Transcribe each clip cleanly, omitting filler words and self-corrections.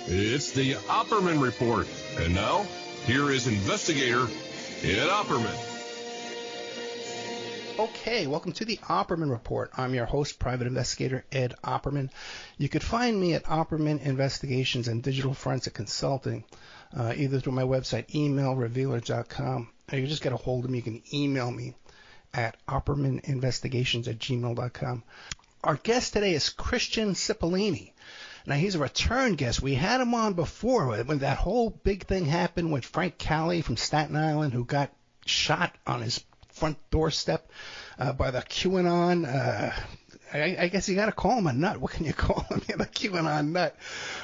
It's the Opperman Report. And now, here is investigator Ed Opperman. Okay, welcome to the Opperman Report. I'm your host, Private Investigator Ed Opperman. You could find me at Opperman Investigations and Digital Forensic Consulting, either through my website, emailrevealer.com, or you just get a hold of me. You can email me at oppermaninvestigations@gmail.com. Our guest today is Christian Cipollini. Now, he's a return guest. We had him on before when that whole big thing happened with Frank Cali from Staten Island, who got shot on his front doorstep by the QAnon. I guess you got to call him a nut. What can you call him? The QAnon nut.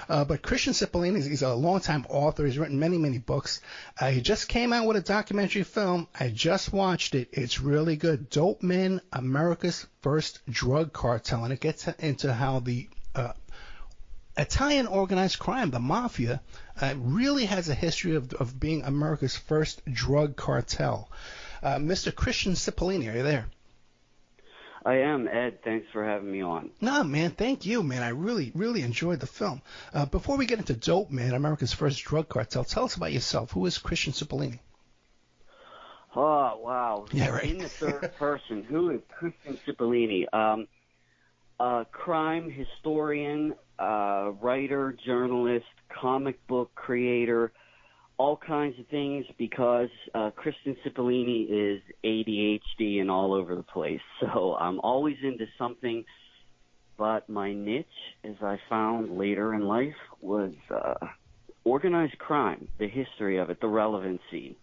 But Christian Cipollini, he's a longtime author. He's written many, many books. He just came out with a documentary film. I just watched it. It's really good. Dopeman, America's First Drug Cartel. And it gets into how the Italian organized crime, the mafia, really has a history of being America's first drug cartel. Mr. Christian Cipollini, are you there? I am, Ed. Thanks for having me on. No, man, thank you, man. I really, really enjoyed the film. Before we get into Dopeman, America's first drug cartel, tell us about yourself. Who is Christian Cipollini? Oh, wow. Yeah, right. In the third person, who is Christian Cipollini? Crime historian, writer, journalist, comic book creator, all kinds of things, because Christian Cipollini is ADHD and all over the place. So I'm always into something, but my niche, as I found later in life, was organized crime, the history of it, the relevancy,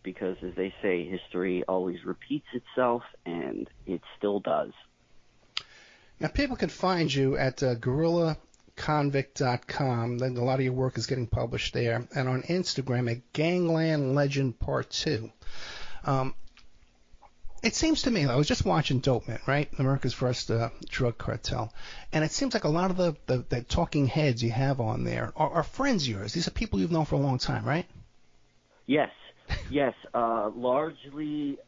because, as they say, history always repeats itself, and it still does. Now, people can find you at guerrillaconvict.com. Then a lot of your work is getting published there. And on Instagram at Gangland Legend Part 2. It seems to me, I was just watching Dopeman, right? America's First Drug Cartel. And it seems like a lot of the talking heads you have on there are friends of yours. These are people you've known for a long time, right? Yes. Largely,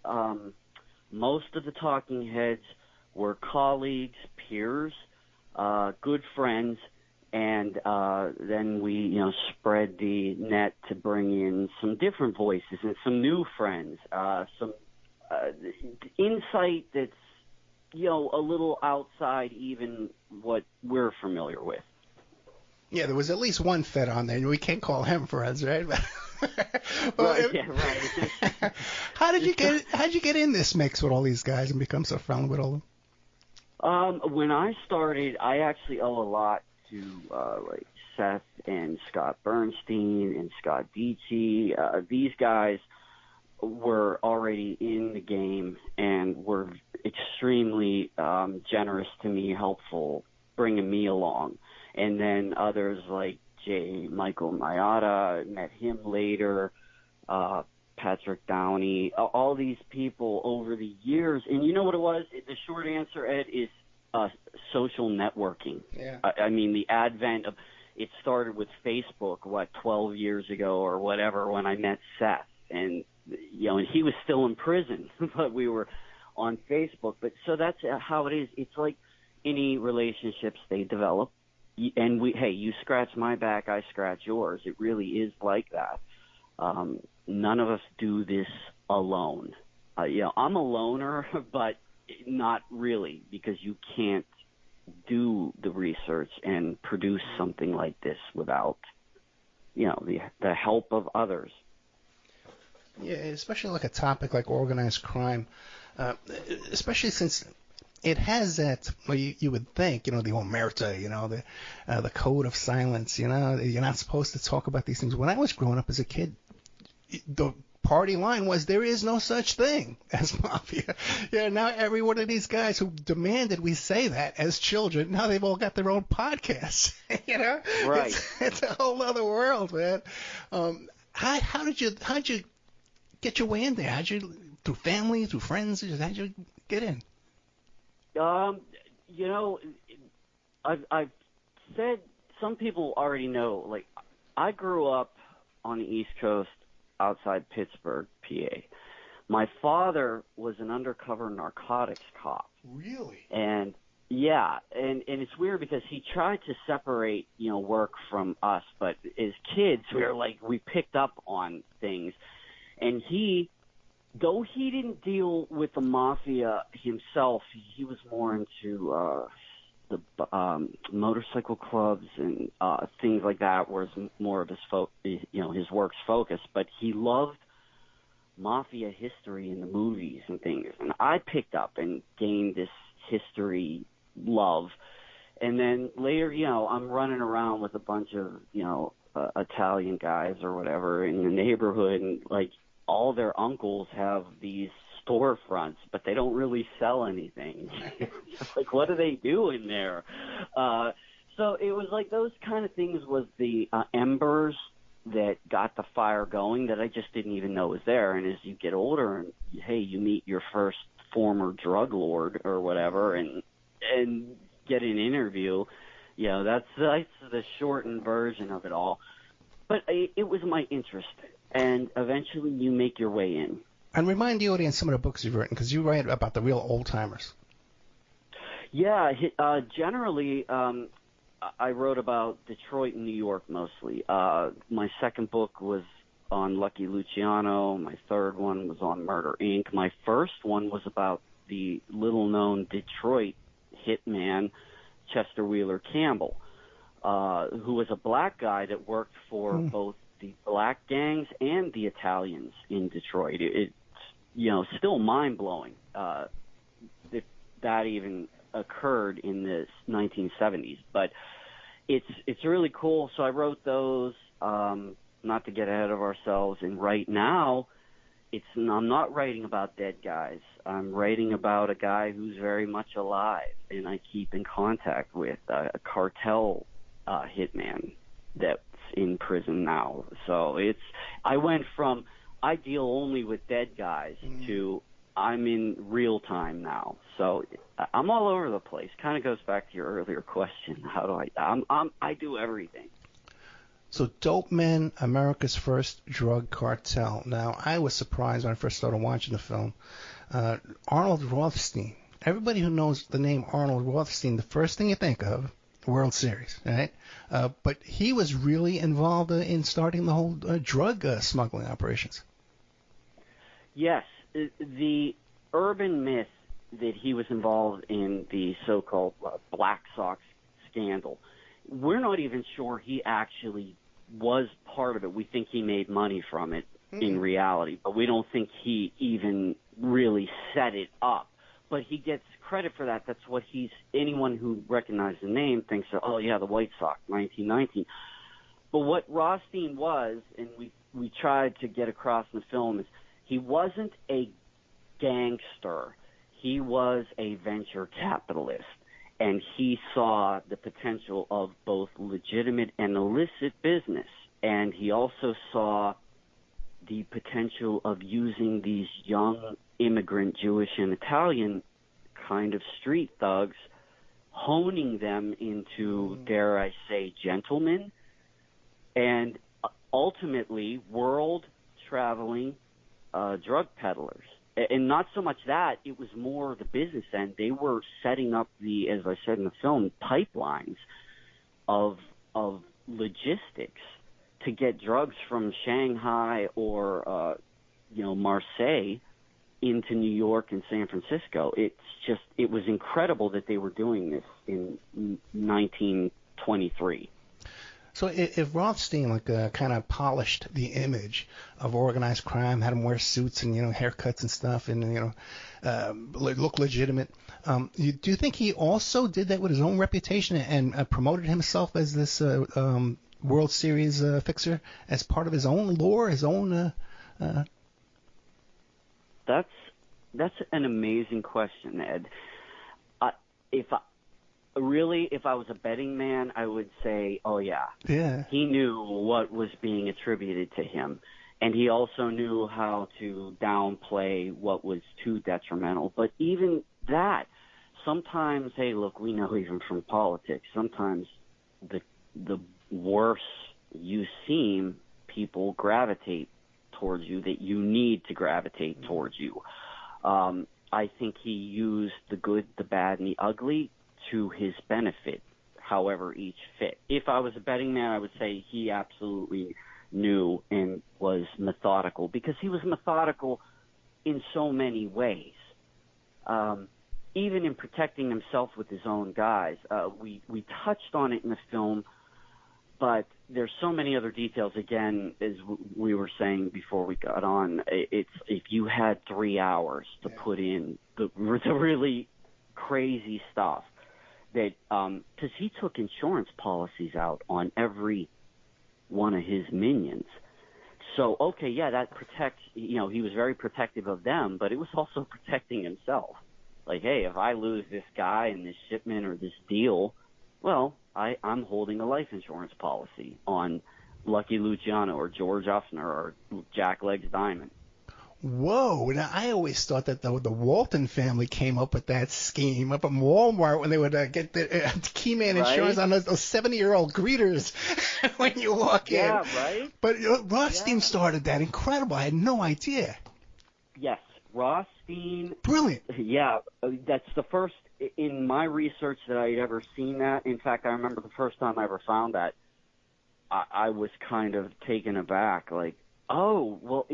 most of the talking heads were colleagues, peers, good friends, and then we, spread the net to bring in some different voices and some new friends, some insight that's, a little outside even what we're familiar with. Yeah, there was at least one Fed on there, and we can't call him friends, right? Right, yeah, right. How'd you get in this mix with all these guys and become so friendly with all of them? When I started, I actually owe a lot to like Seth and Scott Bernstein and Scott Dietschy. These guys were already in the game and were extremely generous to me, helpful, bringing me along. And then others like Michael Maiata, met him later, Patrick Downey, all these people over the years. And you know what it was? The short answer, Ed, is social networking. Yeah. I mean, the advent of it started with Facebook, 12 years ago or whatever, when I met Seth. And, and he was still in prison, but we were on Facebook. But so that's how it is. It's like any relationships, they develop. And you scratch my back, I scratch yours. It really is like that. None of us do this alone. I'm a loner, but not really, because you can't do the research and produce something like this without, the help of others. Yeah, especially like a topic like organized crime, especially since it has that, well, you would think, the omerta, the code of silence, you're not supposed to talk about these things. When I was growing up as a kid, the party line was, there is no such thing as mafia. Yeah, now every one of these guys who demanded we say that as children, now they've all got their own podcasts. Right. It's a whole other world, man. How did you get your way in there? Through family, through friends? How'd you get in? I've said, some people already know, like, I grew up on the East Coast outside Pittsburgh, PA. My father was an undercover narcotics cop. Really? And Yeah, and it's weird because he tried to separate, work from us, but as kids, we picked up on things. And though he didn't deal with the mafia himself, he was more into the motorcycle clubs and things like that, whereas more of his work's focus. But he loved mafia history in the movies and things, and I picked up and gained this history love. And then later, I'm running around with a bunch of Italian guys or whatever in the neighborhood, and all their uncles have these storefronts, but they don't really sell anything. What do they do in there? So it was those kind of things was the embers that got the fire going that I just didn't even know was there. And as you get older and, hey, you meet your first former drug lord or whatever and get an interview, that's the shortened version of it all. But it was my interest, and eventually you make your way in. And remind the audience some of the books you've written, because you write about the real old-timers. Yeah, generally I wrote about Detroit and New York mostly. My second book was on Lucky Luciano. My third one was on Murder, Inc. My first one was about the little-known Detroit hitman, Chester Wheeler Campbell, who was a black guy that worked for both the black gangs and the Italians in Detroit. It's still mind-blowing that even occurred in the 1970s, but it's really cool. So I wrote those, not to get ahead of ourselves, and right now I'm not writing about dead guys. I'm writing about a guy who's very much alive, and I keep in contact with a cartel hitman that's in prison now. So I went from I deal only with dead guys to I'm in real time now. So I'm all over the place. Kind of goes back to your earlier question. How do I do everything. So Dopeman, America's First Drug Cartel. Now, I was surprised when I first started watching the film. Arnold Rothstein. Everybody who knows the name Arnold Rothstein, the first thing you think of, World Series, right? But he was really involved in starting the whole drug smuggling operations. Yes. The urban myth that he was involved in the so-called Black Sox scandal, we're not even sure he actually was part of it. We think he made money from it in reality, but we don't think he even really set it up. But he gets credit for that. That's what anyone who recognizes the name thinks, oh, yeah, the White Sox, 1919. But what Rothstein was, and we tried to get across in the film, is he wasn't a gangster. He was a venture capitalist, and he saw the potential of both legitimate and illicit business, and he also saw the potential of using these young immigrant Jewish and Italian kind of street thugs, honing them into, dare I say, gentlemen, and ultimately world-traveling drug peddlers. And not so much that, it was more the business end. They were setting up as I said in the film, pipelines of logistics to get drugs from Shanghai or, Marseille into New York and San Francisco. It was incredible that they were doing this in 1923. So if Rothstein kind of polished the image of organized crime, had him wear suits and haircuts and stuff, and look legitimate, do you think he also did that with his own reputation and promoted himself as this World Series fixer as part of his own lore, his own? That's an amazing question, Ed. If I was a betting man, I would say, oh, yeah. Yeah. He knew what was being attributed to him, and he also knew how to downplay what was too detrimental. But even that, sometimes, hey, look, we know even from politics, sometimes the worse you seem, people gravitate towards you, that you need to gravitate towards you. I think he used the good, the bad, and the ugly to his benefit, however each fit. If I was a betting man, I would say he absolutely knew and was methodical, because he was methodical in so many ways. Even in protecting himself with his own guys. We touched on it in the film, but there's so many other details. Again, as we were saying before we got on, it's if you had 3 hours to put in the really crazy stuff, that because he took insurance policies out on every one of his minions. So, okay, yeah, that protects, he was very protective of them, but it was also protecting himself. Like, hey, if I lose this guy and this shipment or this deal, well, I'm holding a life insurance policy on Lucky Luciano or George Uffner or Jack Legs Diamond. Whoa! Now I always thought that the Walton family came up with that scheme up in Walmart when they would get the Keyman insurance on those 70-year-old greeters when you walk in. Yeah, right. But Rothstein started that. Incredible! I had no idea. Yes, Rothstein. Brilliant. Yeah, that's the first in my research that I had ever seen that. In fact, I remember the first time I ever found that, I was kind of taken aback. Like, oh, well,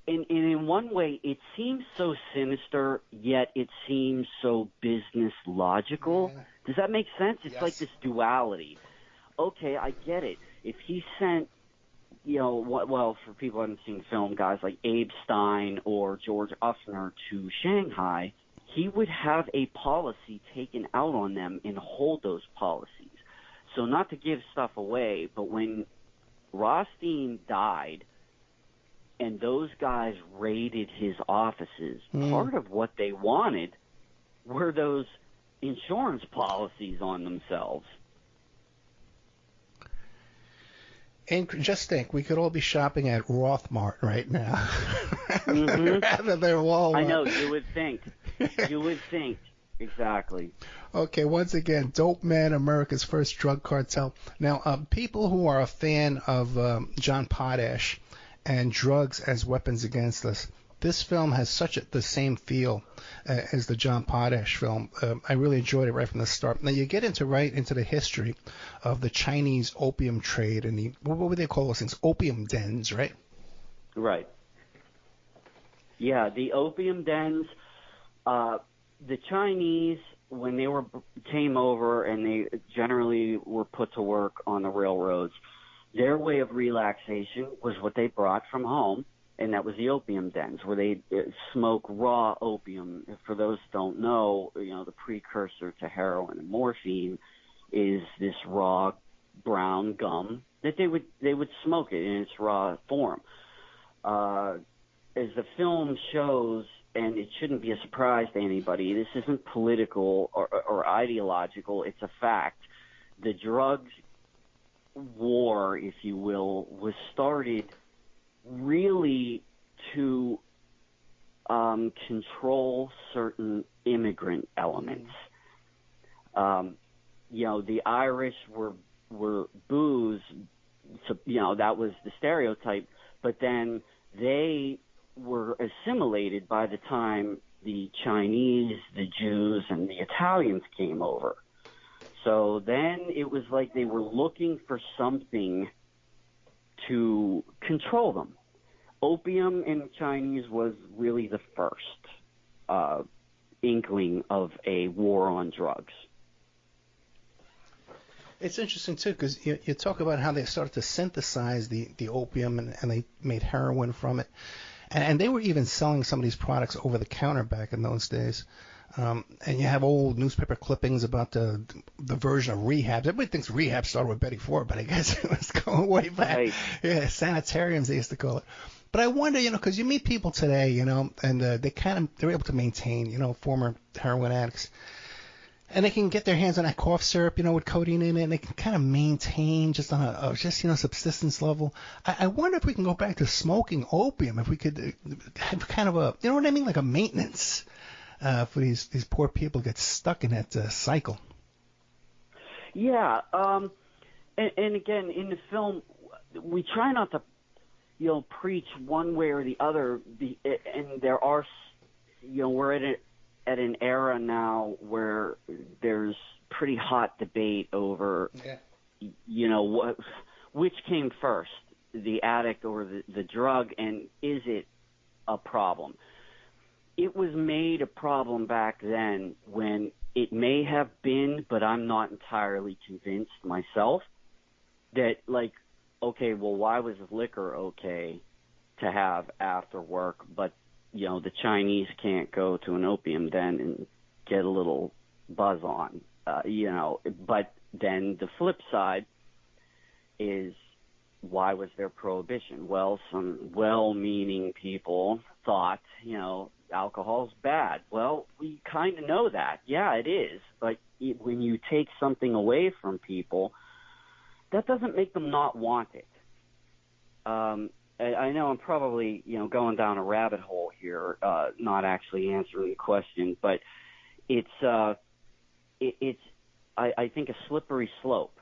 And in one way, it seems so sinister, yet it seems so business logical. Yeah. Does that make sense? It's like this duality. Okay, I get it. If he sent, well, for people who haven't seen the film, guys like Abe Stein or George Uffner to Shanghai, he would have a policy taken out on them and hold those policies. So not to give stuff away, but when Rothstein died, and those guys raided his offices, part of what they wanted were those insurance policies on themselves. And just think, we could all be shopping at Rothmart right now. Rather than Walmart. I know, you would think. You would think. Exactly. Okay, once again, Dopeman, America's First Drug Cartel. Now, people who are a fan of John Potash and drugs as weapons against us, this film has the same feel as the John Potash film. I really enjoyed it right from the start. Now you get right into the history of the Chinese opium trade and what would they call those things? Opium dens, right? Right. Yeah, the opium dens. The Chinese, when they came over and they generally were put to work on the railroads, their way of relaxation was what they brought from home, and that was the opium dens, where they smoke raw opium. For those who don't know, the precursor to heroin and morphine is this raw brown gum that they would smoke it in its raw form. As the film shows, and it shouldn't be a surprise to anybody, this isn't political or ideological, it's a fact. The drugs war, if you will, was started really to control certain immigrant elements. The Irish were booze, so, that was the stereotype, but then they were assimilated by the time the Chinese, the Jews, and the Italians came over. So then it was like they were looking for something to control them. Opium in Chinese was really the first inkling of a war on drugs. It's interesting, too, because you talk about how they started to synthesize the opium and they made heroin from it. And they were even selling some of these products over the counter back in those days. And you have old newspaper clippings about the version of rehab. Everybody thinks rehab started with Betty Ford, but I guess it was going way back. Right. Yeah, sanitariums they used to call it. But I wonder, because you meet people today, and they're able to maintain, former heroin addicts. And they can get their hands on that cough syrup, with codeine in it, and they can kind of maintain just on a subsistence level. I wonder if we can go back to smoking opium, if we could have kind of a, what I mean, like a maintenance for these poor people get stuck in that cycle. Yeah, and again, in the film, we try not to, preach one way or the other, and there are, we're at an era now where there's pretty hot debate over, which came first, the addict or the drug, and is it a problem? It was made a problem back then when it may have been, but I'm not entirely convinced myself, that, like, okay, well, why was liquor okay to have after work, but, the Chinese can't go to an opium den and get a little buzz on, But then the flip side is, why was there prohibition? Well, some well-meaning people thought, alcohol's bad. Well, we kind of know that. Yeah, it is. But when you take something away from people, that doesn't make them not want it. I know I'm probably, going down a rabbit hole here, not actually answering the question, but it's I think a slippery slope.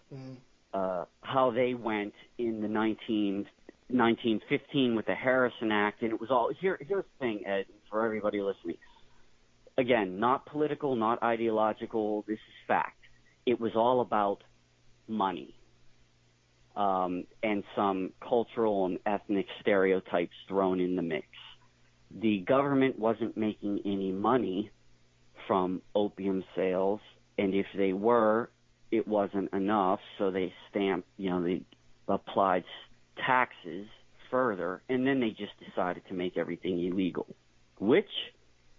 How they went in the 1915 with the Harrison Act, and it was all here's the thing, Ed, for everybody listening. Again, not political, not ideological. This is fact. It was all about money. And some cultural and ethnic stereotypes thrown in the mix. The government wasn't making any money from opium sales, and if they were, it wasn't enough, so they stamped, they applied taxes further, and then they just decided to make everything illegal, which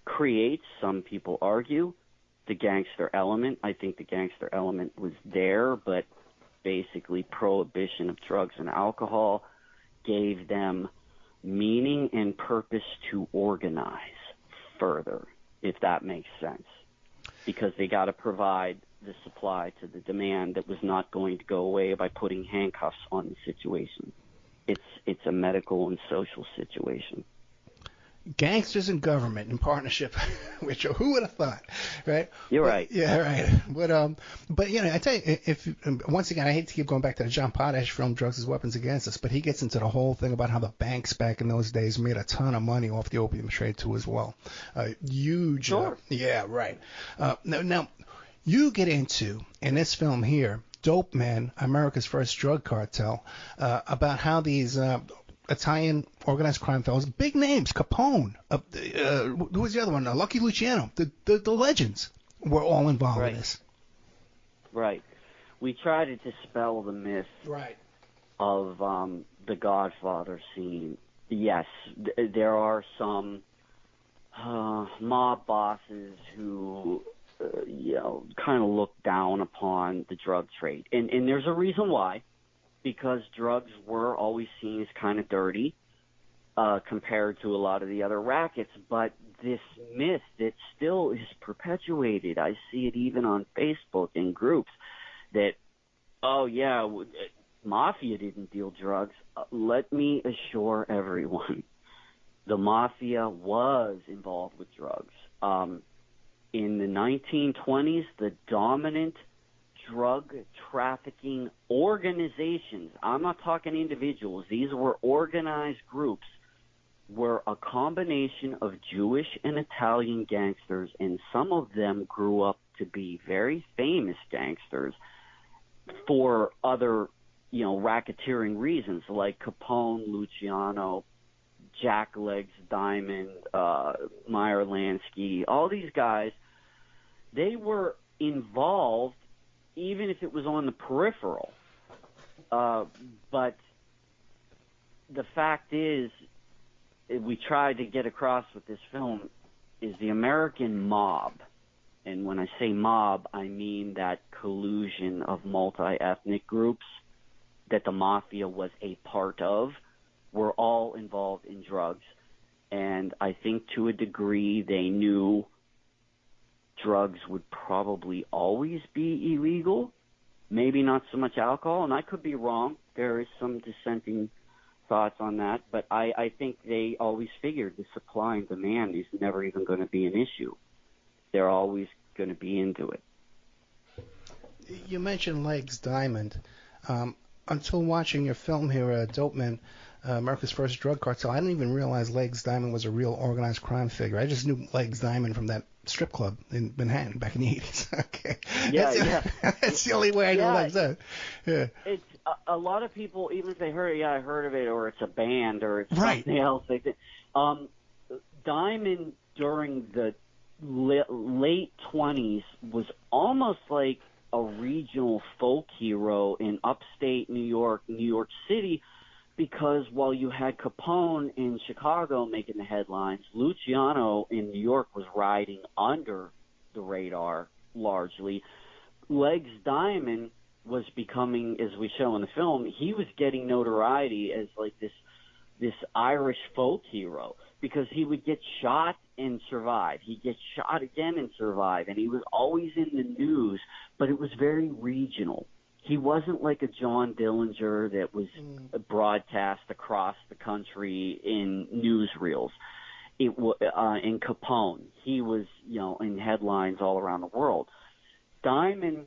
creates, some people argue, the gangster element. I think the gangster element was there, but basically prohibition of drugs and alcohol gave them meaning and purpose to organize further, if that makes sense, because they got to provide the supply to the demand that was not going to go away by putting handcuffs on the situation. It's a medical and social situation. Gangsters and government in partnership, which who would have thought, right? You're right. Yeah, right. But I tell you, once again, I hate to keep going back to the John Potash film, Drugs as Weapons Against Us, but he gets into the whole thing about how the banks back in those days made a ton of money off the opium trade too as well. Huge. Sure. Yeah, right. Now, you get into, in this film here, Dopeman, America's First Drug Cartel, about how these Italian organized crime fellows, big names, Capone, who was the other one? Lucky Luciano, the legends were all involved in this. Right. We try to dispel the myth of the Godfather scene. Yes, there are some mob bosses who, kind of look down upon the drug trade. And there's a reason why. Because drugs were always seen as kind of dirty compared to a lot of the other rackets. But this myth that still is perpetuated, I see it even on Facebook in groups, that, Mafia didn't deal drugs. Let me assure everyone, the Mafia was involved with drugs. In the 1920s, the dominant drug trafficking organizations, I'm not talking individuals, these were organized groups, were a combination of Jewish and Italian gangsters, and some of them grew up to be very famous gangsters for other, racketeering reasons, like Capone, Luciano, Jack Legs Diamond, Meyer Lansky, all these guys, they were involved even if it was on the peripheral. But the fact is, we tried to get across with this film, is the American mob, and when I say mob, I mean that collusion of multi-ethnic groups that the Mafia was a part of, were all involved in drugs. And I think to a degree they knew drugs would probably always be illegal, maybe not so much alcohol, and I could be wrong. There is some dissenting thoughts on that, but I think they always figured the supply and demand is never even going to be an issue. They're always going to be into it. You mentioned Legs Diamond. Until watching your film here, Dopeman, America's First Drug Cartel. I didn't even realize Legs Diamond was a real organized crime figure. I just knew Legs Diamond from that strip club in Manhattan back in the 80s. Okay. Yeah, That's the only way I know Legs Diamond. Yeah. It's a lot of people, even if they heard it, I heard of it, or it's a band, or it's right. something else. They think, Diamond during the late 20s was almost like a regional folk hero in upstate New York, New York City, because while you had Capone in Chicago making the headlines, Luciano in New York was riding under the radar largely. Legs Diamond was becoming, as we show in the film, he was getting notoriety as like this Irish folk hero, because he would get shot and survive. He'd get shot again and survive, and he was always in the news, but it was very regional. He wasn't like a John Dillinger that was broadcast across the country in newsreels. In Capone, he was, in headlines all around the world. Diamond,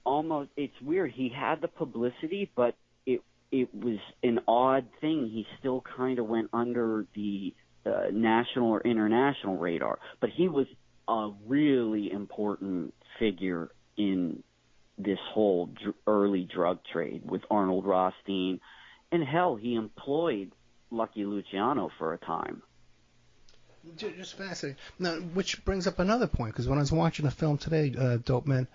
almost, it's weird. He had the publicity, but it was an odd thing. He still kind of went under the national or international radar, but he was a really important figure in this whole early drug trade with Arnold Rothstein, and hell, he employed Lucky Luciano for a time. Just fascinating. Now, which brings up another point, because when I was watching the film today, Dopeman,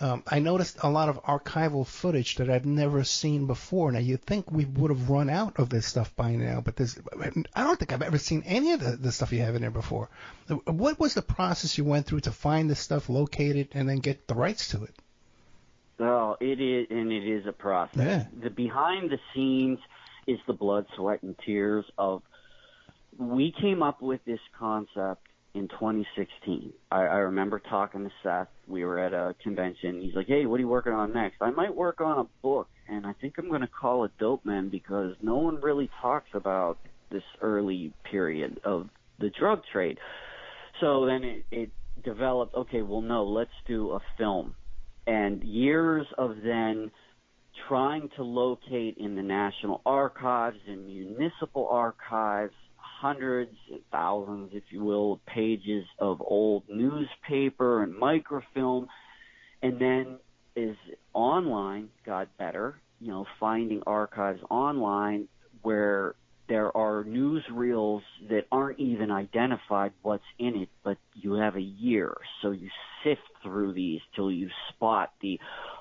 I noticed a lot of archival footage that I've never seen before. Now, you'd think we would have run out of this stuff by now, but I don't think I've ever seen any of the stuff you have in there before. What was the process you went through to find this stuff, locate it, and then get the rights to it? Oh, it is a process. Yeah. The behind the scenes is the blood, sweat, and tears of. We came up with this concept in 2016. I remember talking to Seth. We were at a convention. He's like, "Hey, what are you working on next?" I might work on a book, and I think I'm going to call it Dopeman, because no one really talks about this early period of the drug trade. So then it developed, okay, well, no, let's do a film. And years of then trying to locate in the National Archives and municipal archives hundreds, thousands, if you will, pages of old newspaper and microfilm. And then as online got better, finding archives online where there are newsreels that aren't even identified what's in it, but you have a year. So you sift through these till you spot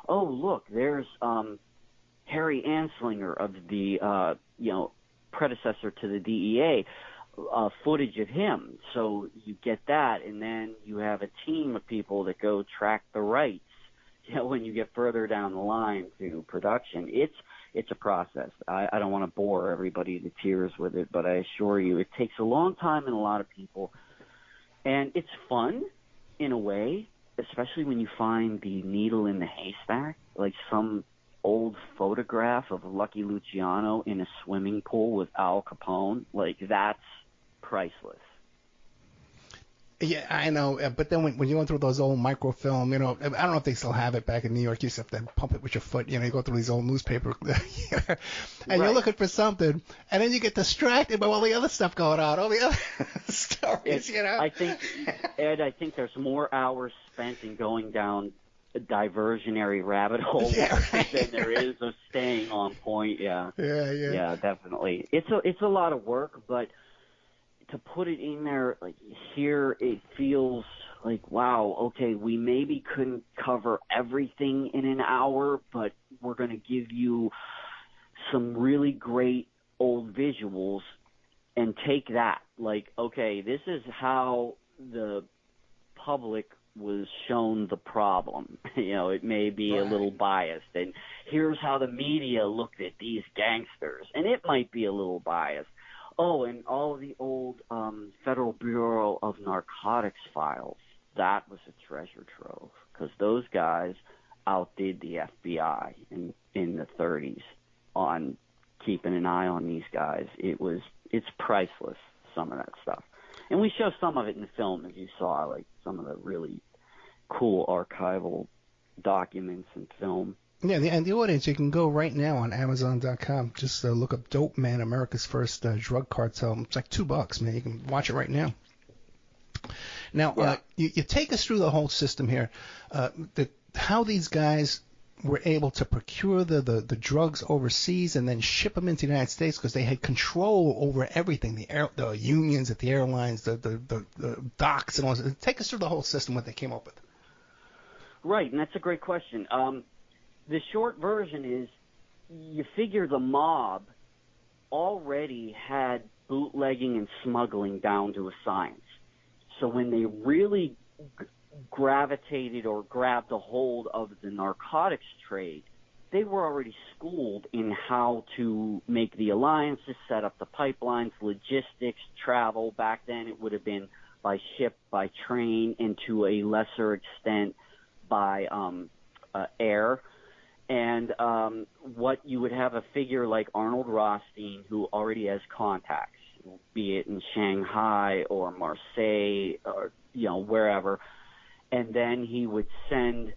oh, look, there's Harry Anslinger of the, predecessor to the DEA, footage of him. So you get that, and then you have a team of people that go track the rights. When you get further down the line to production, it's a process. I don't want to bore everybody to tears with it, but I assure you it takes a long time and a lot of people. And it's fun in a way, especially when you find the needle in the haystack, like some old photograph of Lucky Luciano in a swimming pool with Al Capone. Like, that's priceless. Yeah, I know, but then when you go through those old microfilm, I don't know if they still have it back in New York. You used to have to pump it with your foot. You go through these old newspaper, and right. You're looking for something, and then you get distracted by all the other stuff going on, all the other stories. I think, Ed, there's more hours spent in going down a diversionary rabbit hole than there is of staying on point. Yeah, definitely. It's a lot of work, but to put it in there, like, here it feels like, wow, okay, we maybe couldn't cover everything in an hour, but we're going to give you some really great old visuals and take that. Like, okay, this is how the public was shown the problem. It may be a little biased, and here's how the media looked at these gangsters, and it might be a little biased. Oh, and all the old Federal Bureau of Narcotics files, that was a treasure trove, because those guys outdid the FBI in the 30s on keeping an eye on these guys. It's priceless, some of that stuff. And we show some of it in the film, as you saw, like some of the really cool archival documents and film. Yeah, and the audience, you can go right now on Amazon.com. Just look up Dopeman, America's First Drug Cartel. It's like $2, man. You can watch it right now. Now, you take us through the whole system here, how these guys were able to procure the drugs overseas and then ship them into the United States because they had control over everything, the unions at the airlines, the docks, and all that. Take us through the whole system, what they came up with. Right, and that's a great question. The short version is you figure the mob already had bootlegging and smuggling down to a science. So when they really gravitated or grabbed a hold of the narcotics trade, they were already schooled in how to make the alliances, set up the pipelines, logistics, travel. Back then it would have been by ship, by train, and to a lesser extent by air. And what you would have a figure like Arnold Rothstein, who already has contacts, be it in Shanghai or Marseille or, wherever. And then he would send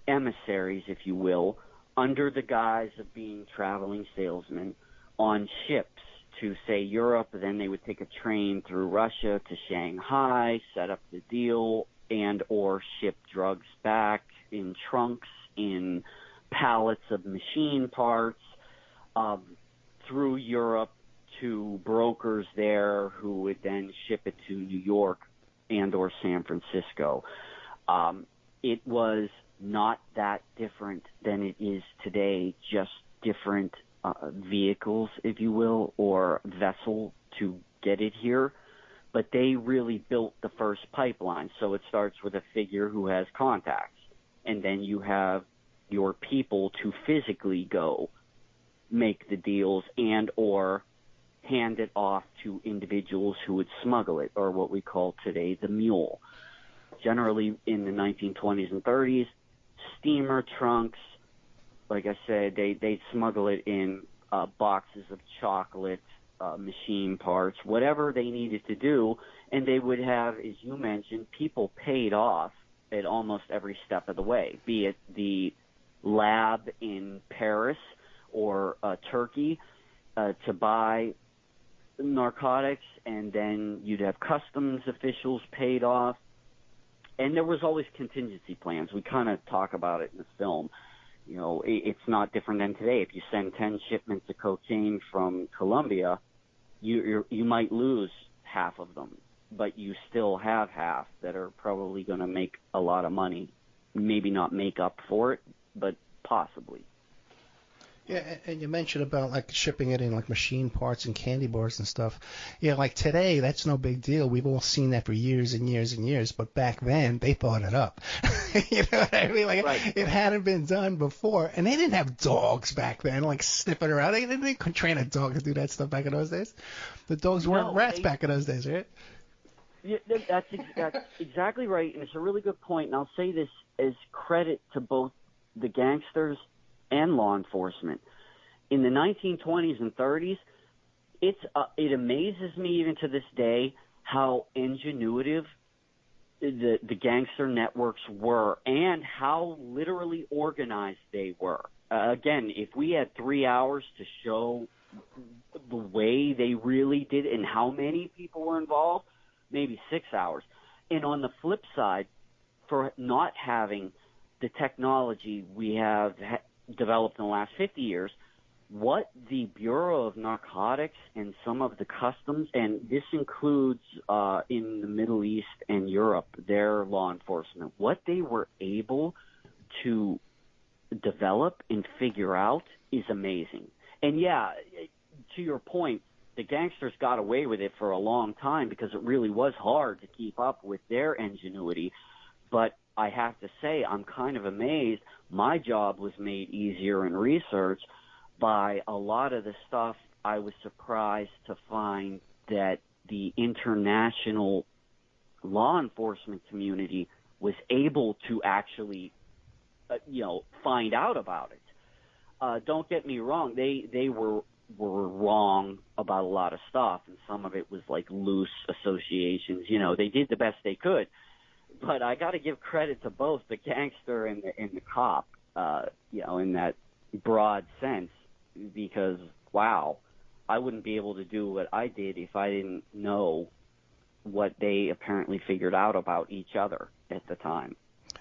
emissaries, if you will, under the guise of being traveling salesmen on ships to, say, Europe. Then they would take a train through Russia to Shanghai, set up the deal, and or ship drugs back in trunks, in pallets of machine parts, through Europe to brokers there who would then ship it to New York and or San Francisco. It was not that different than it is today, just different vehicles, if you will, or vessel to get it here. But they really built the first pipeline. So it starts with a figure who has contacts, and then you have your people to physically go make the deals and or hand it off to individuals who would smuggle it, or what we call today the mule. Generally in the 1920s and 30s, steamer trunks, like I said, they'd smuggle it in boxes of chocolate, machine parts, whatever they needed to do, and they would have, as you mentioned, people paid off at almost every step of the way, be it the lab in Paris or Turkey to buy narcotics, and then you'd have customs officials paid off. And there was always contingency plans. We kind of talk about it in the film. It's not different than today. If you send 10 shipments of cocaine from Colombia, you might lose half of them, but you still have half that are probably going to make a lot of money. Maybe not make up for it, but possibly. Yeah, and you mentioned about like shipping it in like machine parts and candy bars and stuff. Yeah, like today, that's no big deal. We've all seen that for years and years and years. But back then, they thought it up. You know what I mean? Like right. It hadn't been done before, and they didn't have dogs back then, like sniffing around. They didn't train a dog to do that stuff back in those days. The dogs weren't rats back in those days, right? Yeah, that's exactly right, and it's a really good point. And I'll say this as credit to both the gangsters and law enforcement. In the 1920s and 30s, it amazes me even to this day how ingenuitive the gangster networks were and how literally organized they were. Again, if we had 3 hours to show the way they really did and how many people were involved, maybe 6 hours. And on the flip side, for not having the technology we have developed in the last 50 years, what the Bureau of Narcotics and some of the customs, and this includes in the Middle East and Europe, their law enforcement, what they were able to develop and figure out is amazing. And yeah, to your point, the gangsters got away with it for a long time because it really was hard to keep up with their ingenuity. But I have to say, I'm kind of amazed. My job was made easier in research by a lot of the stuff. I was surprised to find that the international law enforcement community was able to actually, find out about it. Don't get me wrong. They were wrong about a lot of stuff, and some of it was like loose associations. They did the best they could. But I got to give credit to both the gangster and the cop. in that broad sense, because, wow, I wouldn't be able to do what I did if I didn't know what they apparently figured out about each other at the time.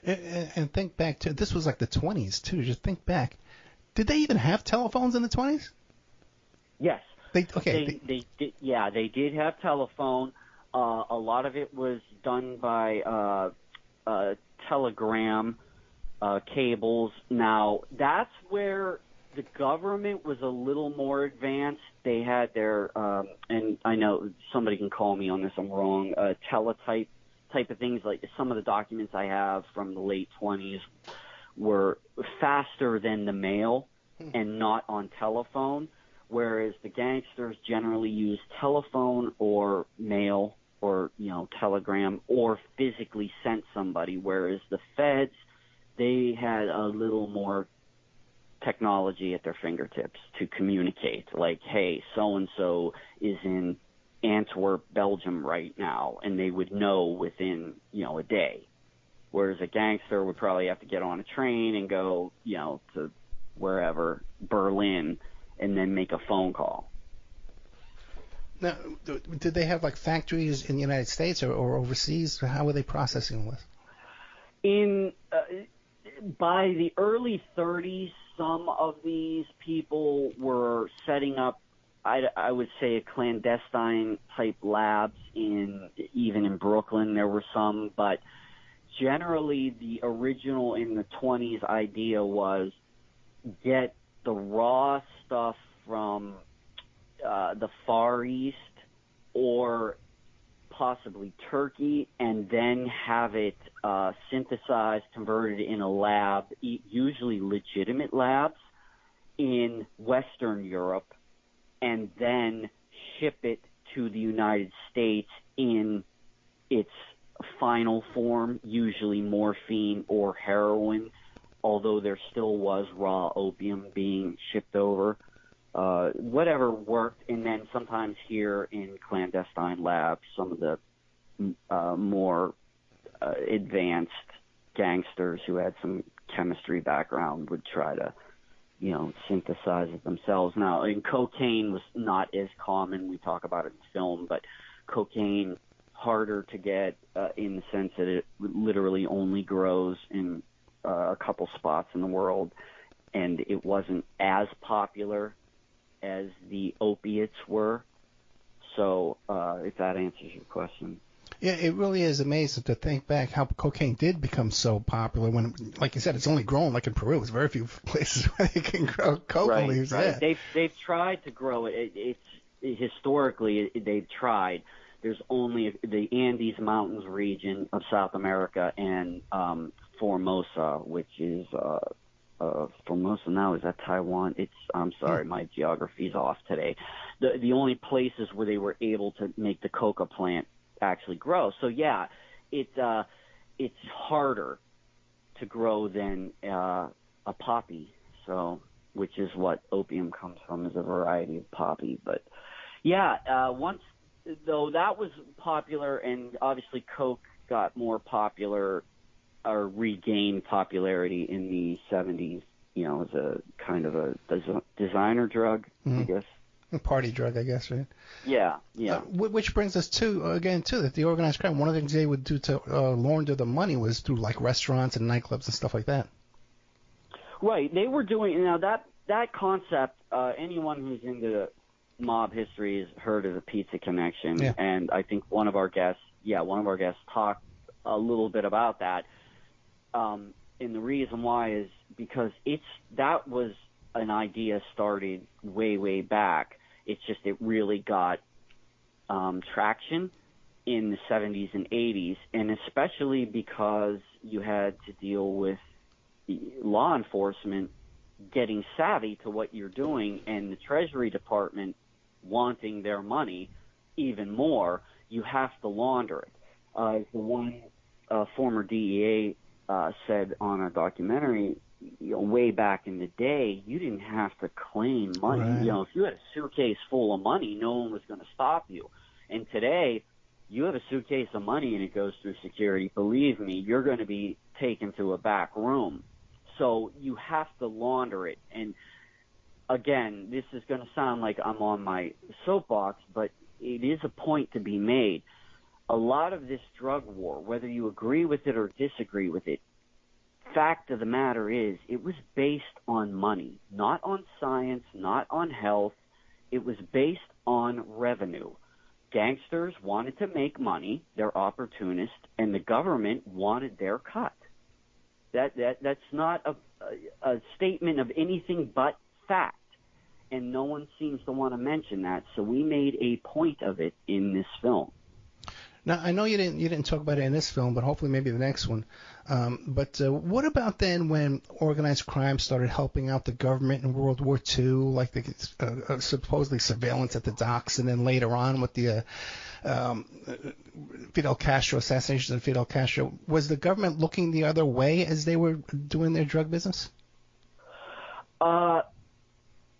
And think back to, this was like the 20s too. Just think back. Did they even have telephones in the 20s? Yes. They did. Yeah, they did have telephone. A lot of it was done by telegram cables. Now, that's where the government was a little more advanced. They had their, and I know somebody can call me on this, I'm wrong, teletype type of things. Like some of the documents I have from the late 20s were faster than the mail and not on telephone, whereas the gangsters generally used telephone or mail or, telegram, or physically sent somebody, whereas the feds, they had a little more technology at their fingertips to communicate. Like, hey, so-and-so is in Antwerp, Belgium right now, and they would know within, a day. Whereas a gangster would probably have to get on a train and go, to wherever, Berlin, and then make a phone call. Now, did they have like factories in the United States or overseas? How were they processing this? By the early 30s, some of these people were setting up, I would say, clandestine type labs even in Brooklyn. There were some, but generally the original in the 20s idea was get the raw stuff from the Far East or possibly Turkey, and then have it synthesized, converted in a lab, usually legitimate labs, in Western Europe, and then ship it to the United States in its final form, usually morphine or heroin, although there still was raw opium being shipped over. Whatever worked, and then sometimes here in clandestine labs, some of the more advanced gangsters who had some chemistry background would try to, synthesize it themselves. Now, and cocaine was not as common. We talk about it in film, but cocaine harder to get in the sense that it literally only grows in a couple spots in the world, and it wasn't as popular as the opiates were. So if that answers your question. Yeah, it really is amazing to think back how cocaine did become so popular when, like you said, it's only grown like in Peru. There's very few places where they can grow coca leaves. Right. Yeah. They've tried to grow it. Historically, they've tried. There's only the Andes Mountains region of South America and Formosa, which is Formosa now, is that Taiwan? I'm sorry, my geography's off today. The only places where they were able to make the coca plant actually grow. So yeah, it's harder to grow than a poppy. So, which is what opium comes from, is a variety of poppy. But yeah, once though that was popular, and obviously coke got more popular or regained popularity in the 70s, as a kind of a designer drug, I guess. A party drug, I guess, right? Yeah. Which brings us to that the organized crime, one of the things they would do to launder the money was through like restaurants and nightclubs and stuff like that. Right. They were doing, that concept, anyone who's into mob history has heard of the Pizza Connection. Yeah. And I think one of our guests talked a little bit about that. And the reason why is because that was an idea started way, way back. It's just it really got traction in the 70s and 80s, and especially because you had to deal with law enforcement getting savvy to what you're doing, and the Treasury Department wanting their money even more. You have to launder it. As the one former DEA said on a documentary, way back in the day, you didn't have to claim money. Right. If you had a suitcase full of money, no one was going to stop you. And today, you have a suitcase of money and it goes through security. Believe me, you're going to be taken to a back room. So you have to launder it. And again, this is going to sound like I'm on my soapbox, but it is a point to be made. A lot of this drug war, whether you agree with it or disagree with it, fact of the matter is it was based on money, not on science, not on health. It was based on revenue. Gangsters wanted to make money, they're opportunists, and the government wanted their cut. That's not a statement of anything but fact, and no one seems to want to mention that, so we made a point of it in this film. Now, I know you didn't talk about it in this film, but hopefully maybe the next one. But what about then when organized crime started helping out the government in World War II, like the supposedly surveillance at the docks, and then later on with the Fidel Castro, assassinations of Fidel Castro? Was the government looking the other way as they were doing their drug business?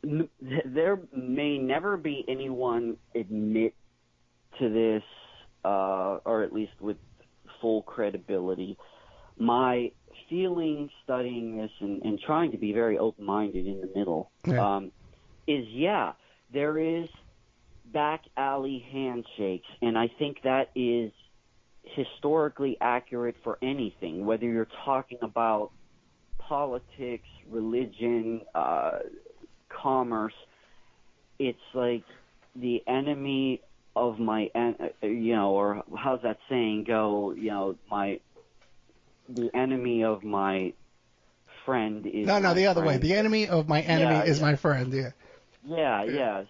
There may never be anyone admit to this, or at least with full credibility. My feeling studying this and trying to be very open-minded in the middle is, there is back alley handshakes, and I think that is historically accurate for anything, whether you're talking about politics, religion, commerce. It's like the enemy of my, or how's that saying go? The enemy of my friend is the other way. The enemy of my enemy is my friend. Yeah.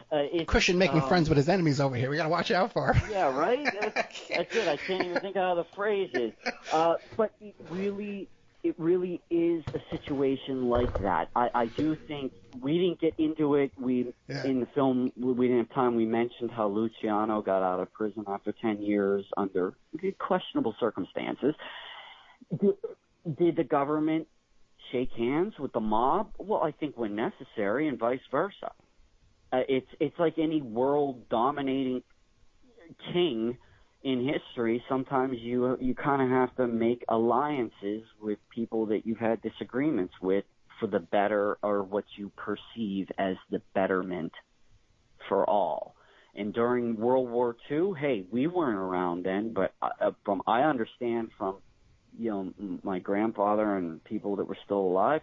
It's, Christian making friends with his enemies over here. We gotta watch out for him. Yeah, right. That's it. I can't even think of how the phrase is. But it really is a situation like that. I do think we didn't get into it. In the film, we didn't have time. We mentioned how Luciano got out of prison after 10 years under questionable circumstances. Did the government shake hands with the mob? Well, I think when necessary, and vice versa. It's like any world-dominating king in history. Sometimes you kind of have to make alliances with people that you've had disagreements with for the better, or what you perceive as the betterment for all. And during World War II, hey, we weren't around then, but I understand from my grandfather and people that were still alive,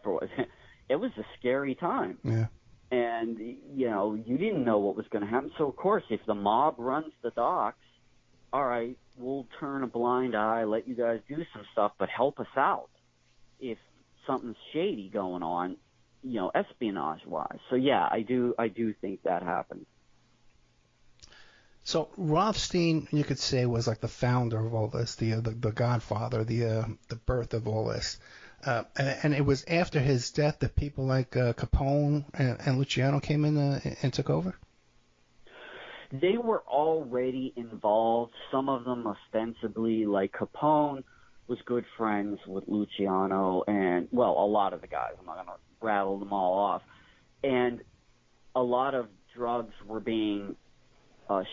it was a scary time. Yeah. And, you didn't know what was going to happen. So, of course, if the mob runs the docks, all right, we'll turn a blind eye, let you guys do some stuff, but help us out if something's shady going on, espionage-wise. So, yeah, I do think that happened. So Rothstein, you could say, was like the founder of all this, the godfather, the birth of all this. And it was after his death that people like Capone and Luciano came in and took over? They were already involved, some of them ostensibly. Like Capone was good friends with Luciano and, a lot of the guys. I'm not going to rattle them all off. And a lot of drugs were being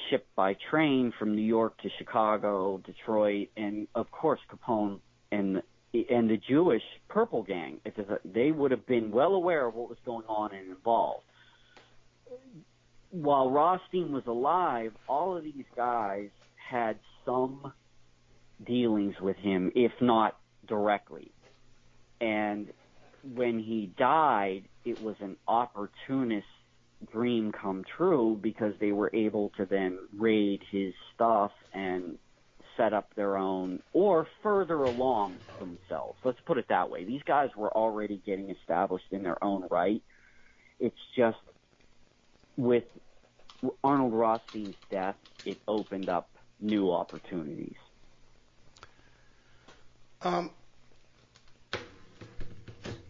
shipped by train from New York to Chicago, Detroit, and, of course, Capone and the Jewish Purple Gang, they would have been well aware of what was going on and involved. While Rothstein was alive, all of these guys had some dealings with him, if not directly. And when he died, it was an opportunist dream come true, because they were able to then raid his stuff and set up their own, or further along themselves. Let's put it that way. These guys were already getting established in their own right. It's just with Arnold Rothstein's death, it opened up new opportunities.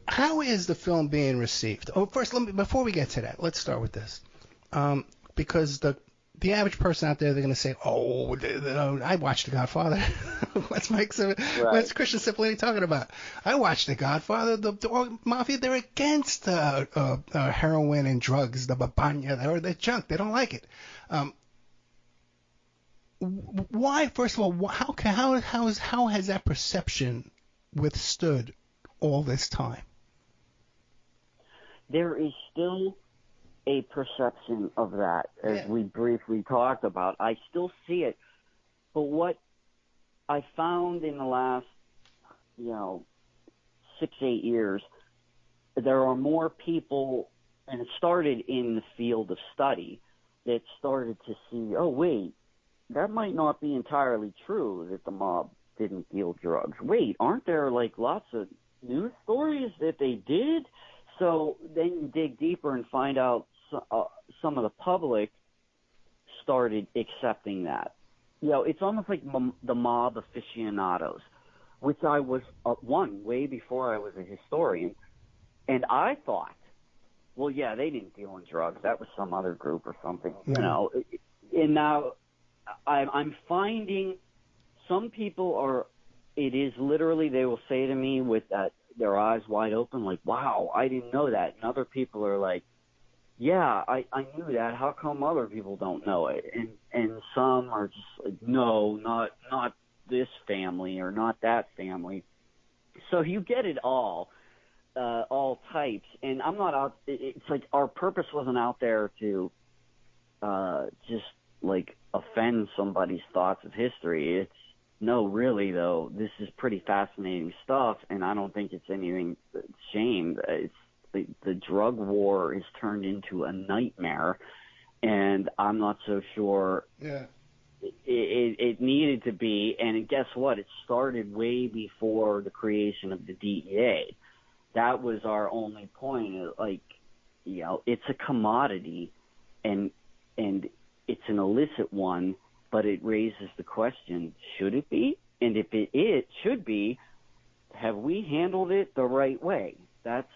How is the film being received? Oh, first, before we get to that, let's start with this. Because the average person out there, they're going to say, I watched The Godfather. What's Christian Cipollini talking about? I watched The Godfather. The mafia, they're against heroin and drugs, the babanya, or the junk. They don't like it. Why, first of all, how has that perception withstood all this time? There is still a perception of that, as we briefly talked about. I still see it. But what I found in the last, 6-8 years, there are more people, and it started in the field of study, that started to see, oh, wait, that might not be entirely true that the mob didn't deal drugs. Wait, aren't there, lots of news stories that they did? So then you dig deeper and find out some of the public started accepting that. It's almost like the mob aficionados, which I was one way before I was a historian. And I thought, well, yeah, they didn't deal in drugs. That was some other group or something, And now I'm finding some people are, it is literally, they will say to me with their eyes wide open, like, wow, I didn't know that. And other people are like, yeah, I knew that. How come other people don't know it? And some are just like, no, not this family or not that family. So you get it all types. And I'm not out. It's like our purpose wasn't out there to just offend somebody's thoughts of history. It's no, really though. This is pretty fascinating stuff, and I don't think it's anything shame. It's the drug war is turned into a nightmare, and I'm not so sure it needed to be. And guess what? It started way before the creation of the DEA. That was our only point. It's a commodity, and it's an illicit one, but it raises the question, should it be? And if it should be, have we handled it the right way? That's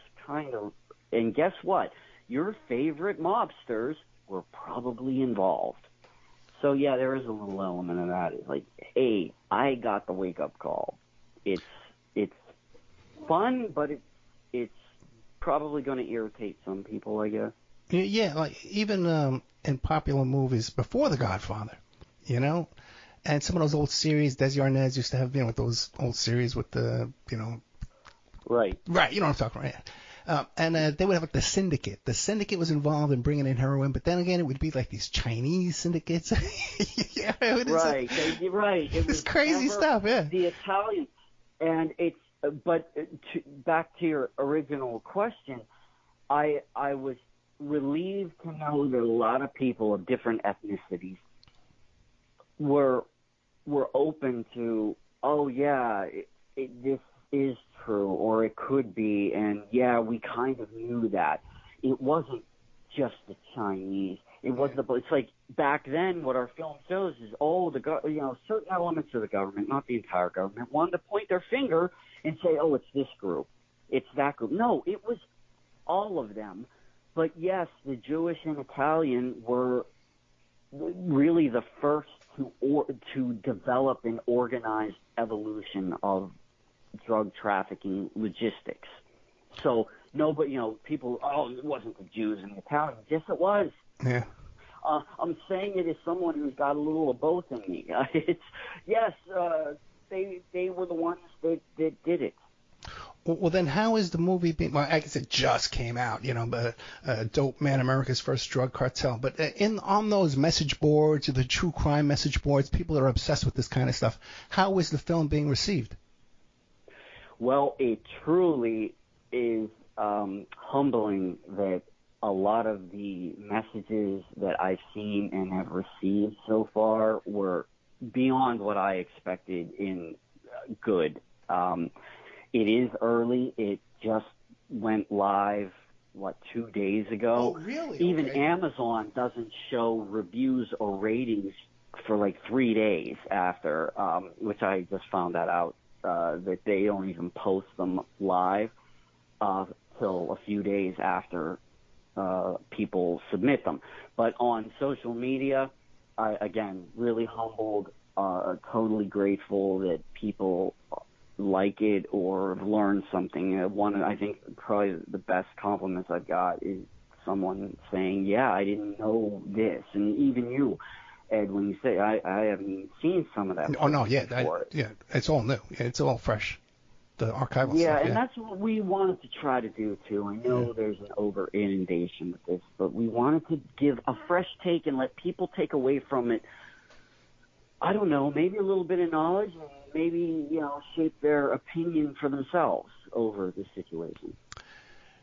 and guess what? Your favorite mobsters were probably involved. So yeah, there is a little element of that. It's like, hey, I got the wake-up call. It's fun, but it's probably going to irritate some people, I guess. Yeah, even in popular movies before The Godfather, and some of those old series, Desi Arnaz used to have, with those old series with the, Right. Right, you know what I'm talking about. And they would have the syndicate. The syndicate was involved in bringing in heroin, but then again, it would be like these Chinese syndicates. Right. It was crazy stuff. Yeah. The Italian, and back to your original question, I was relieved to know that a lot of people of different ethnicities were open to, oh yeah, this is true, or it could be, and yeah, we kind of knew that. It wasn't just the Chinese. It's like back then, what our film shows is, certain elements of the government, not the entire government, wanted to point their finger and say, oh, it's this group, it's that group. No, it was all of them. But yes, the Jewish and Italian were really the first to develop an organized evolution of drug trafficking logistics. So nobody, people, it wasn't the Jews and the Italians. Yes, it was. Yeah. I'm saying it as someone who's got a little of both in me. They were the ones that did it. Well, then how is the movie being? Well, I guess it just came out, Dopeman, America's First Drug Cartel. But on those message boards, or the true crime message boards, people are obsessed with this kind of stuff. How is the film being received? Well, it truly is humbling that a lot of the messages that I've seen and have received so far were beyond what I expected in good. It is early. It just went live, 2 days ago. Oh, really? Even okay. Amazon doesn't show reviews or ratings for 3 days after, which I just found that out, that they don't even post them live till a few days after people submit them. But on social media, I, again, really humbled, totally grateful that people like it or have learned something. I think probably the best compliments I've got is someone saying, yeah, I didn't know this. And even you, Ed, when you say, I haven't seen some of that. Oh, no, yeah, it's all new. It's all fresh. the archival yeah, stuff. and that's what we wanted to try to do too. I know there's an over inundation with this, but we wanted to give a fresh take and let people take away from it, I don't know, maybe a little bit of knowledge and maybe, shape their opinion for themselves over the situation.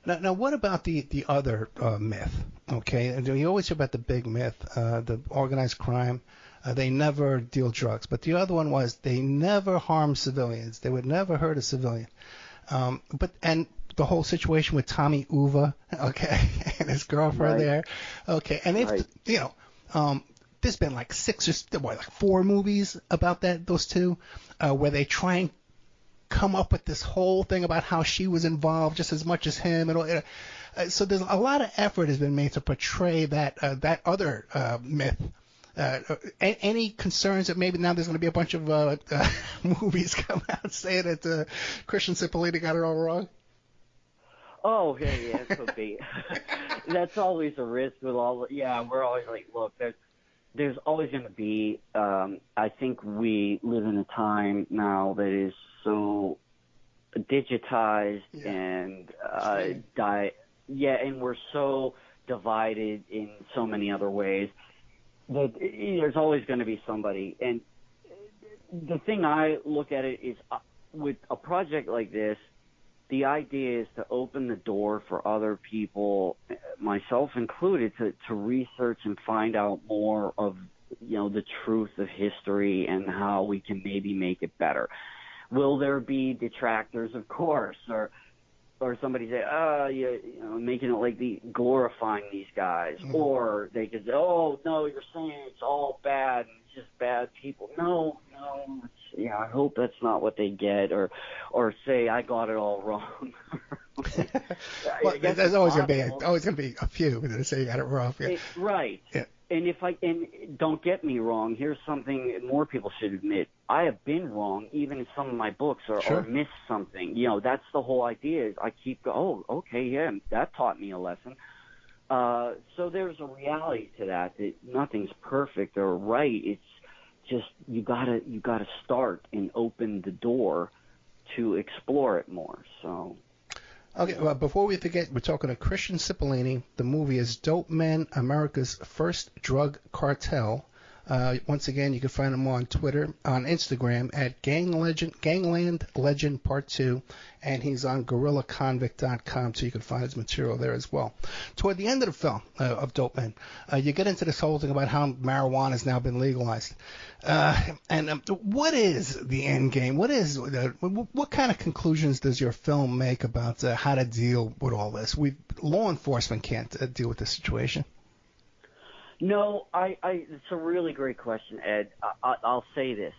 Now, what about the other myth? Okay, and you always hear about the big myth, the organized crime. They never deal drugs, but the other one was they never harm civilians. They would never hurt a civilian. And the whole situation with Tommy Uva, okay, and his girlfriend there, okay, and if there's been like 4 movies about those two, where they try and come up with this whole thing about how she was involved just as much as him, and all. So there's a lot of effort has been made to portray that other myth. Any concerns that maybe now there's going to be a bunch of movies come out saying that Christian Cipollini got it all wrong? Oh, yeah, it could be. That's always a risk with all. Yeah, we're always like, look, there's always going to be. I think we live in a time now that is so digitized and and we're so divided in so many other ways that there's always going to be somebody. And the thing I look at it is with a project like this, the idea is to open the door for other people, myself included, to research and find out more of, the truth of history and how we can maybe make it better. Will there be detractors? Of course, or somebody say, making it like glorifying these guys, or they could say, oh no, you're saying it's all bad and it's just bad people. No, I hope that's not what they get, or say I got it all wrong. Well, there's always going to be a few that say you got it wrong. Yeah. Right. Yeah. And don't get me wrong, here's something more people should admit. I have been wrong, even in some of my books, or missed something. That's the whole idea. Is I keep going, oh, okay, yeah, that taught me a lesson. So there's a reality to that nothing's perfect or right. It's just you gotta start and open the door to explore it more. So. Okay, well, before we forget, we're talking to Christian Cipollini. The movie is Dopeman, America's First Drug Cartel. Once again, you can find him on Twitter, on Instagram at Gangland Legend Part 2, and he's on GorillaConvict.com, so you can find his material there as well. Toward the end of the film, of Dopeman, you get into this whole thing about how marijuana has now been legalized. What is the end game? What kind of conclusions does your film make about how to deal with all this? Law enforcement can't deal with this situation. No, it's a really great question, Ed. I'll say this.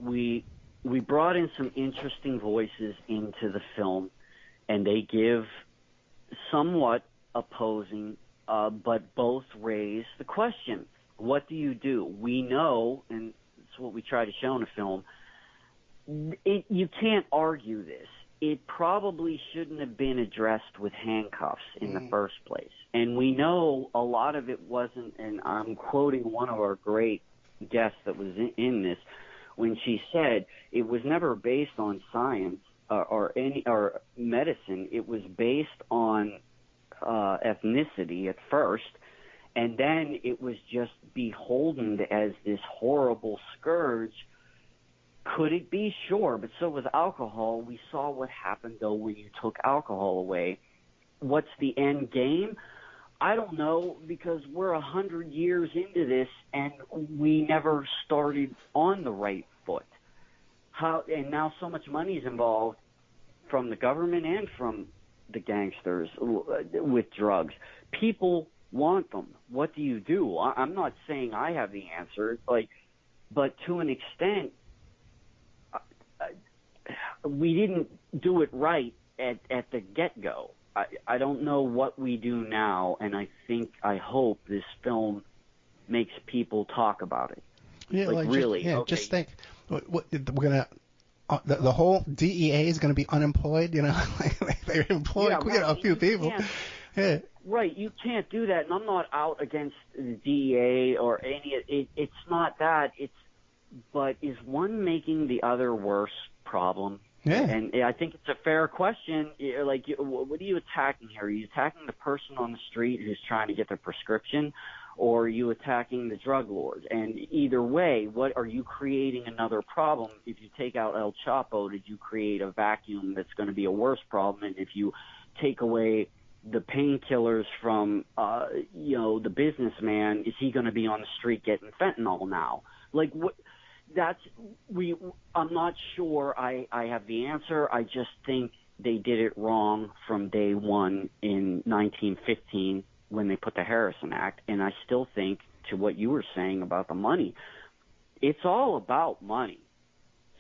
We brought in some interesting voices into the film, and they give somewhat opposing, but both raise the question, what do you do? We know, and it's what we try to show in the film, you can't argue this. It probably shouldn't have been addressed with handcuffs in the first place. And we know a lot of it wasn't, and I'm quoting one of our great guests that was in this, when she said it was never based on science or medicine. It was based on ethnicity at first, and then it was just beholden as this horrible scourge. Could it be? Sure. But so with alcohol, we saw what happened, though, when you took alcohol away. What's the end game? I don't know, because we're 100 years into this, and we never started on the right foot. And now so much money is involved from the government and from the gangsters with drugs. People want them. What do you do? I'm not saying I have the answer, but to an extent, we didn't do it right at the get-go. I don't know what we do now, and I hope this film makes people talk about it. Yeah, really. Okay. Just think, what we're gonna. The whole DEA is going to be unemployed, they're employing a few people. Yeah. Right, you can't do that, and I'm not out against the DEA or it's not that. But is one making the other worse? Problem? Yeah. And I think it's a fair question. Like, what are you attacking here? Are you attacking the person on the street who's trying to get their prescription, or are you attacking the drug lord? And either way, what are you creating another problem? If you take out El Chapo, did you create a vacuum that's going to be a worse problem? And if you take away the painkillers from, the businessman, is he going to be on the street getting fentanyl now? Like, what? I'm not sure I have the answer. I just think they did it wrong from day one in 1915 when they put the Harrison Act. And I still think, to what you were saying about the money, it's all about money.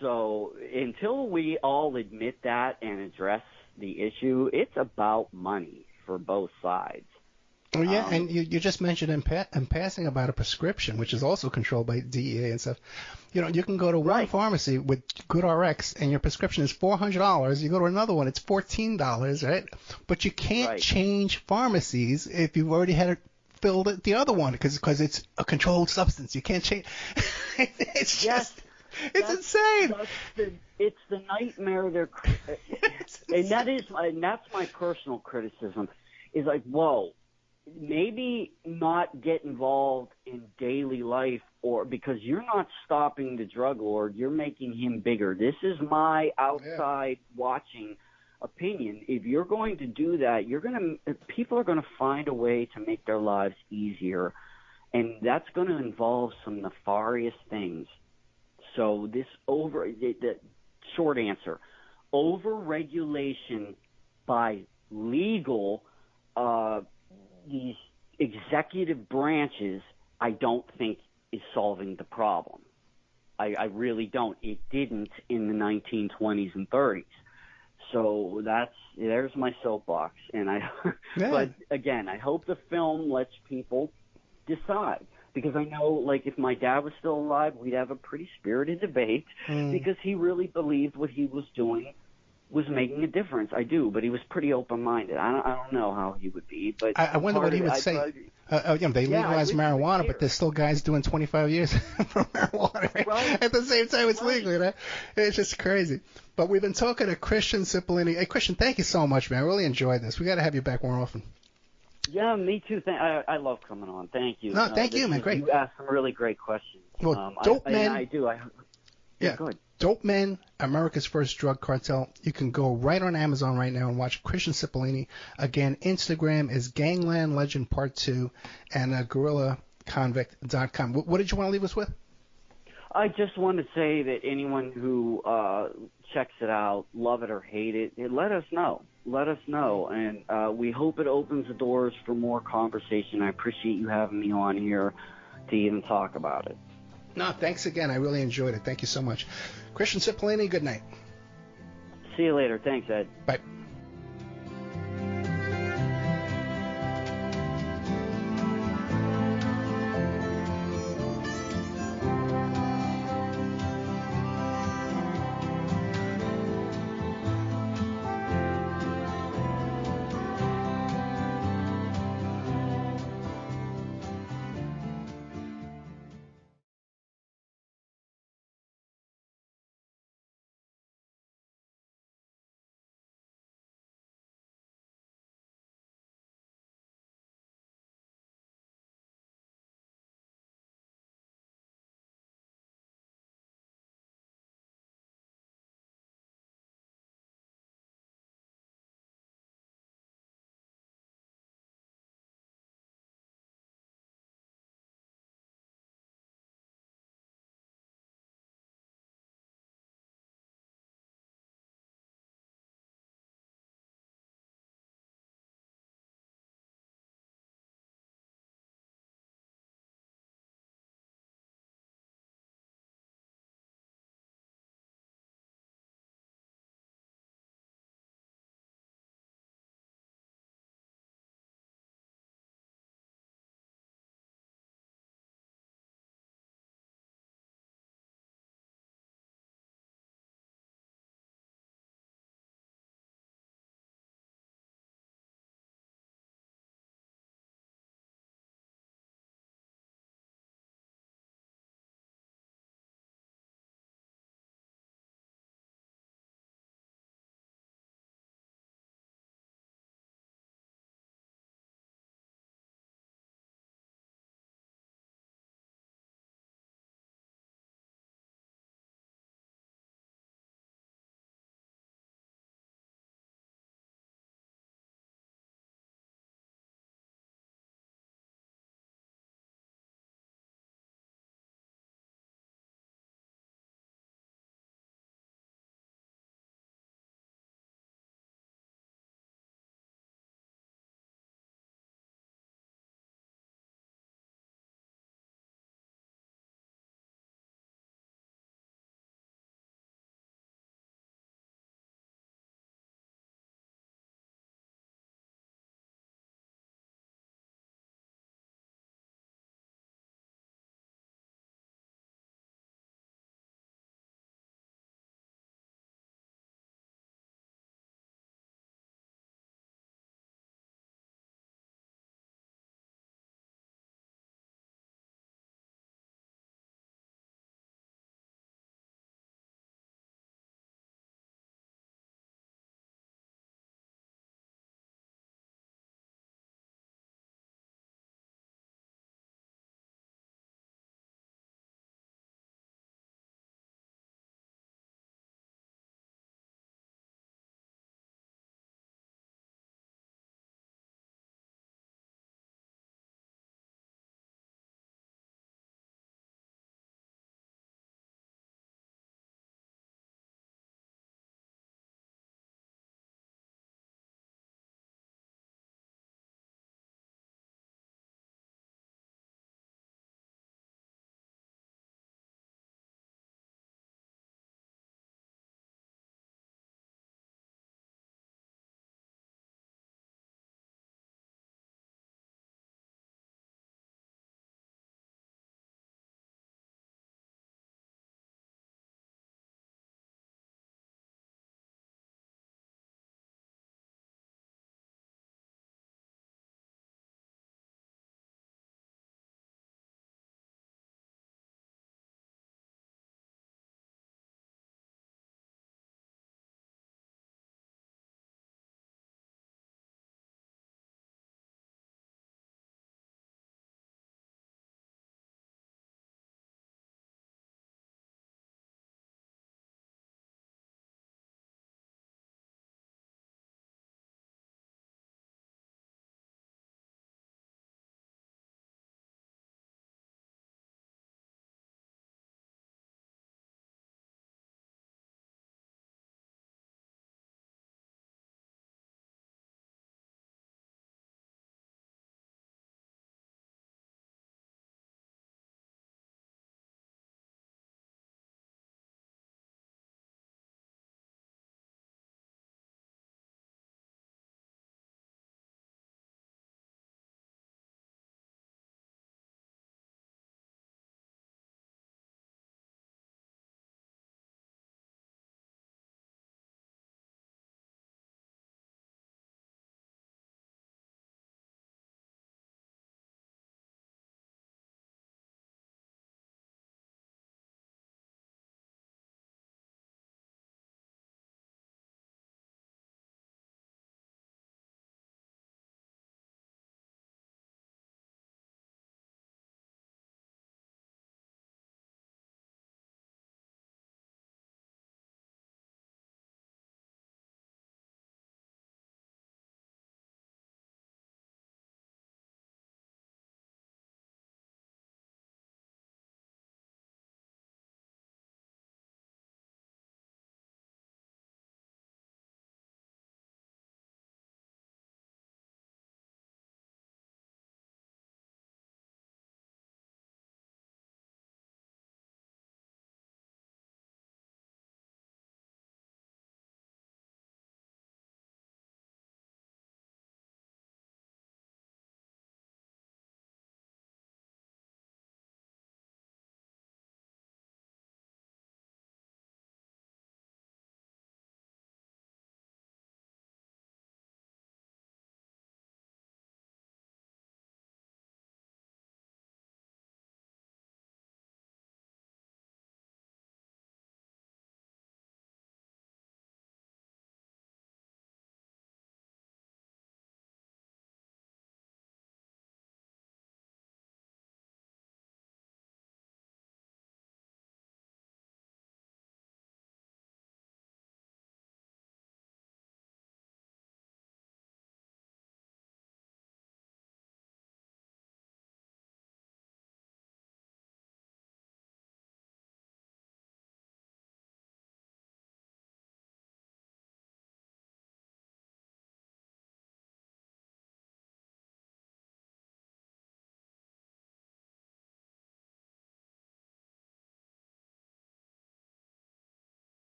So until we all admit that and address the issue, it's about money for both sides. Oh, yeah, and you just mentioned in passing about a prescription, which is also controlled by DEA and stuff. You can go to one pharmacy with GoodRx, and your prescription is $400. You go to another one, it's $14, right? But you can't change pharmacies if you've already had it filled at the other one, because it's a controlled substance. You can't change. It's just, it's insane. It's the nightmare. And that's my personal criticism. Is like, whoa. Maybe not get involved in daily life, or because you're not stopping the drug lord, you're making him bigger. This is my outside watching opinion. If you're going to do that, people are going to find a way to make their lives easier, and that's going to involve some nefarious things. So the short answer, over-regulation by legal these executive branches, I don't think is solving the problem. I really don't. It didn't in the 1920s and 30s. So there's my soapbox. And but again, I hope the film lets people decide, because I know, like, if my dad was still alive, we'd have a pretty spirited debate because he really believed what he was doing was making a difference. I do, but he was pretty open-minded. I don't know how he would be, but I wonder what he would say. They legalized marijuana, but there's still guys doing 25 years for marijuana. Right? At the same time, it's legal. Right? It's just crazy. But we've been talking to Christian Cipollini. Hey, Christian, thank you so much, man. I really enjoyed this. We got to have you back more often. Yeah, me too. I love coming on. Thank you. No, thank you, man. Great. You asked some really great questions. Well, Dopeman. I do. Yeah, go ahead. Dopeman, America's First Drug Cartel. You can go right on Amazon right now and watch Christian Cipollini. Again, Instagram is Gangland Legend Part 2 and GorillaConvict.com. What did you want to leave us with? I just want to say that anyone who checks it out, love it or hate it, let us know. Let us know. And we hope it opens the doors for more conversation. I appreciate you having me on here to even talk about it. No, thanks again. I really enjoyed it. Thank you so much. Christian Cipollini, good night. See you later. Thanks, Ed. Bye.